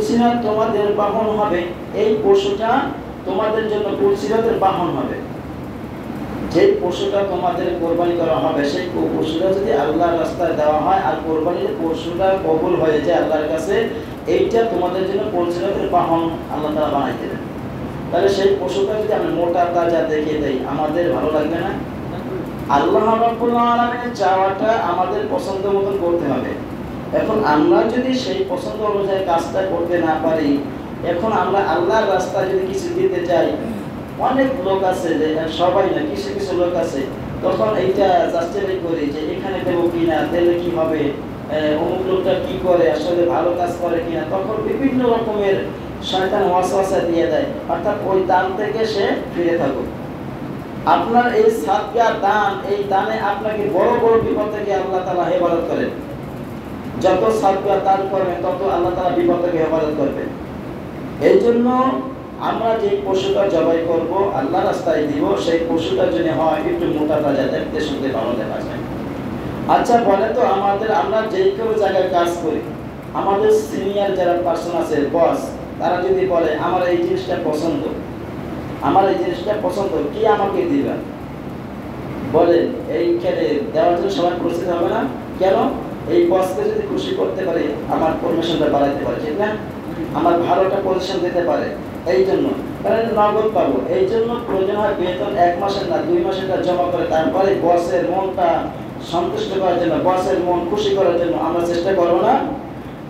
পুলসিরাত তোমাদের বাহন হবে, এই পশুটা তোমাদের জন্য পুলসিরাতের বাহন হবে। যে পশুটা তোমাদের কোরবানি করা হবে সেই পশুটা যদি আল্লাহর রাস্তায় দেওয়া হয় আর কোরবানির পশুটা কবুল হয়ে যায় আল্লাহর কাছে, এইটা তোমাদের জন্য পুলসিরাতের বাহন আল্লাহ তাআলা বানাই দেবেন। তাহলে সেই পশুটা যদি আমরা মোটা তাজা দেখিয়ে দেই, আমাদের ভালো লাগবে না? আল্লাহ রাব্বুল আলামিনের চাওয়াটা আমাদের পছন্দ মতো করতে হবে। এখন আমরা যদি সেই পছন্দ অনুযায়ী কাজটা করতে না পারি, এখন আমরা আল্লাহর রাস্তায় যদি কিছু দিতে চাই, অনেক লোক আছে, যে সবাই না, কিছু কিছু লোক আছে, তখন এইটা জাস্টিফাই করি যে এখানে দেবো কিনা, দিলে কি হবে, অমুক লোকটা কি করে, আসলে ভালো কাজ করে কিনা, তখন বিভিন্ন রকমের শয়তান ওয়াসওয়াসা দিয়ে দেয়, অর্থাৎ ওই দান থেকে সে ফিরে থাকুক। আপনার এই সাদকা দান, এই দানে আপনাকে বড় বড় বিপদ থেকে আল্লাহ তাআলা হেফাজত করেন। যত সাদকা দান করবেন তত আল্লাহ তাআলা বিপদ থেকে হেফাজত করবেন। এই জন্য আমরা যে পশুটা জবাই করব, আল্লাহ রাস্তায় দিব, সেই পশুটা যদি হয় একটু মোটা তাজা, দেখতে শুনতে ভালো দেখা যায়। আচ্ছা বলে তো, আমরা যে কোনো জায়গায় কাজ করি, আমাদের সিনিয়র যারা পার্সন আছে, বস, তারা যদি বলে আমার এই জিনিসটা পছন্দ, আমার এই জিনিসটা পছন্দ, কি আমাকে দিবেন? বলেন এইখানে দেওয়ার জন্য সবাই প্রস্তুত হবে না? কেন? এই বসকে যদি খুশি করতে পারে, আমার প্রমোশনটা বাড়াইতে পারে, ঠিক না? আমার ভালোটা পজিশন দিতে পারে, এই জন্য, কারণ নগদ পাবো, এই জন্য প্রয়োজন হয় বেতন 1 মাসের না 2 মাসের জমা করে, তারপরে বসের মনটা সন্তুষ্ট করার জন্য, বসের মন খুশি করার জন্য আমরা চেষ্টা করবো না?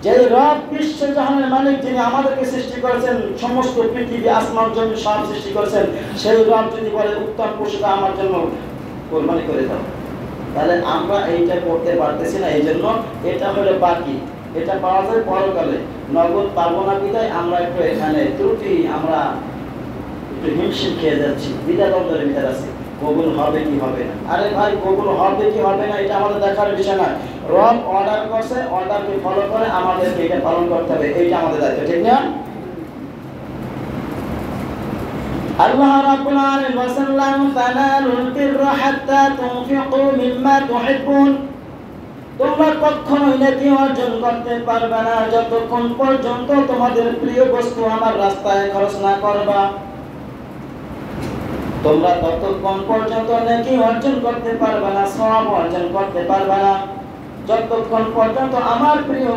যে রব বিশ্ব জাহানের মালিক, যিনি আমাদেরকে সৃষ্টি করেছেন, সমস্ত পৃথিবী আসমান জমি সব সৃষ্টি করেছেন, সেই রব যদি বলে উত্তম পশুটা আমার জন্য কোরবানি করে দাও, তাহলে আমরা এইটা করতে পারতেছি না। এই জন্য এটা হলো বাকি, এটা পাওয়া যায় পরকালে, নগদ পাবো না বিদায় আমরা একটু এখানে ত্রুটি, আমরা একটু হিমশিম খেয়ে যাচ্ছি, দ্বিধাদ্বন্দ্বের ভিতরে আছি, কবুল হবে কি হবে না। আরে ভাই, কবুল হবে কি হবে না এটা আমাদের দেখার বিষয় না। রব অর্ডার করছে, অর্ডারকে ফলো করে আমাদেরকে এটা পালন করতে হবে, এইটা আমাদের দায়িত্ব, ঠিক না? আল্লাহ রাব্বুল আলামিন বলেন, লান তানালুল বিররা হাত্তা তুনফিকু মিম্মা তুহিব্বুন। তোমরা কখনোই নেকি অর্জন করতে পারবে না যতক্ষণ পর্যন্ত তোমাদের প্রিয় বস্তু আমার রাস্তায় খরচ না করবা। তোমরা ততক্ষণ পর্যন্ত নেকি অর্জন করতে পারবে না, সওয়াব অর্জন করতে পারবে না যতক্ষণ পর্যন্ত আমার প্রিয়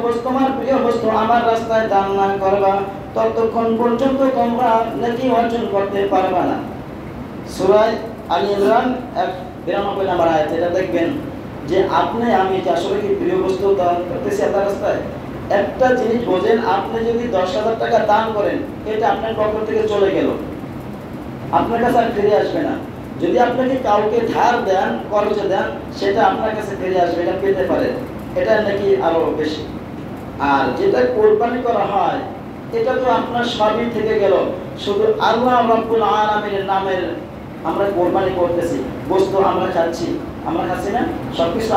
বস্তু আমার রাস্তায় দান না করবা, ততক্ষণ পর্যন্ত তোমরা নেকি অর্জন করতে পারবে না। সূরা আলী ইমরান 92 নম্বর আয়াত, এটা দেখবেন যে আপনি আমি যে আসলে কি প্রিয় বস্তু দান করতেছি আল্লাহর রাস্তায়। একটা জিনিস বোঝেন, আপনি যদি 10,000 টাকা দান করেন, এটা আপনার পকেট থেকে চলে গেল, আপনার কাছে আর ফিরে আসবে না। যদি আপনাকে কাউকে ধার দেন, কর্জে দেন, সেটা আপনার কাছে ফিরে আসবে, এটা পেতে পারেন, এটা নাকি আরো বেশি। আর যেটা কোরবানি করা হয়, এটা তো আপনার সবই থেকে গেল, শুধু আল্লাহ রাব্বুল আলামিনের নামের আমরা কোরবানি করতেছি, বস্তু আমরা খাচ্ছি না, সবকিছু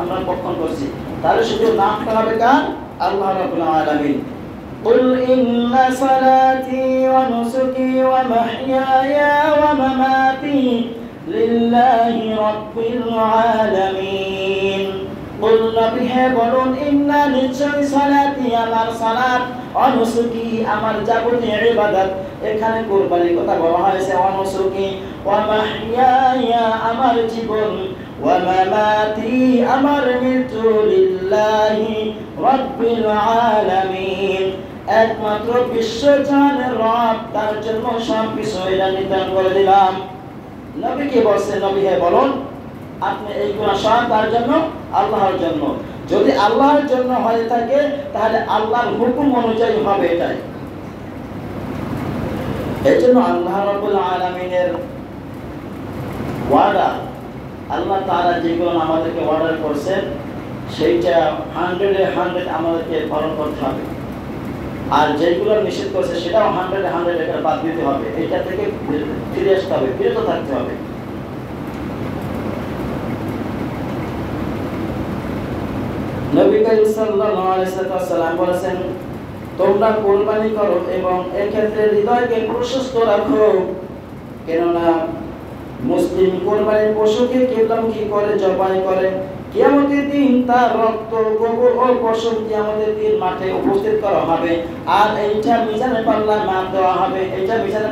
আমরা ভক্ষণ করছি, তাহলে শুধু নামটা হবে কার? আল্লাহ রাব্বুল আলামিন। قل إن صلاتي ونسكي ومحياي ومماتي لله رب العالمين। قل নবী হে বলুন, ইন্না নিশ্চয় সালাতি আমার সালাত, অনুসুকি আমার যাবতীয় ইবাদত, এখানে কুরবানির কথা বলা হয়েছে, অনুসুকি ওয়া মাহইয়া আমার জীবন, ওয়া মামাতি আমার মৃত্যু, লিল্লাহি রাব্বিল আলামিন, একমাত্র বিশ্বজাহানের রব, তার জন্য সব কিছু এটা নির্ধারণ করে দিলাম। নবী কি বলছেন? নবী হে বলুন, আপনি এইগুলো সব তার জন্য, আল্লাহর জন্য। যদি আল্লাহর জন্য হয়ে থাকে তাহলে আল্লাহর হুকুম অনুযায়ী হবে এটাই। এই জন্য আল্লাহ রাব্বুল আলামিনের ওয়াদা, আল্লাহ তাআলা যেগুলো আমাদেরকে অর্ডার করছেন সেইটা 100-100 আমাদেরকে পালন করতে হবে, আর যেগুলো নিষেধ করছে সেটাও 100-100 এটা বাদ দিতে হবে, এটা থেকে ফিরে আসতে হবে, বিরত থাকতে হবে। নবী করিম সাল্লাল্লাহু আলাইহি ওয়াসাল্লাম বলেছেন, তোমরা কুরবানি করো এবং এক্ষেত্রে হৃদয়কে প্রশস্ত রাখো, কেননা মুসলিম কুরবানির পশুকে কিবলামুখী করে জবাই করে, কিয়ামতের দিন তার রক্ত, গোবর ও পশম কিয়ামতের দিন মাঠে উপস্থিত করা হবে, আর এইটা মিজানের পাল্লায় মাপ দেওয়া হবে। এইটা মিজানের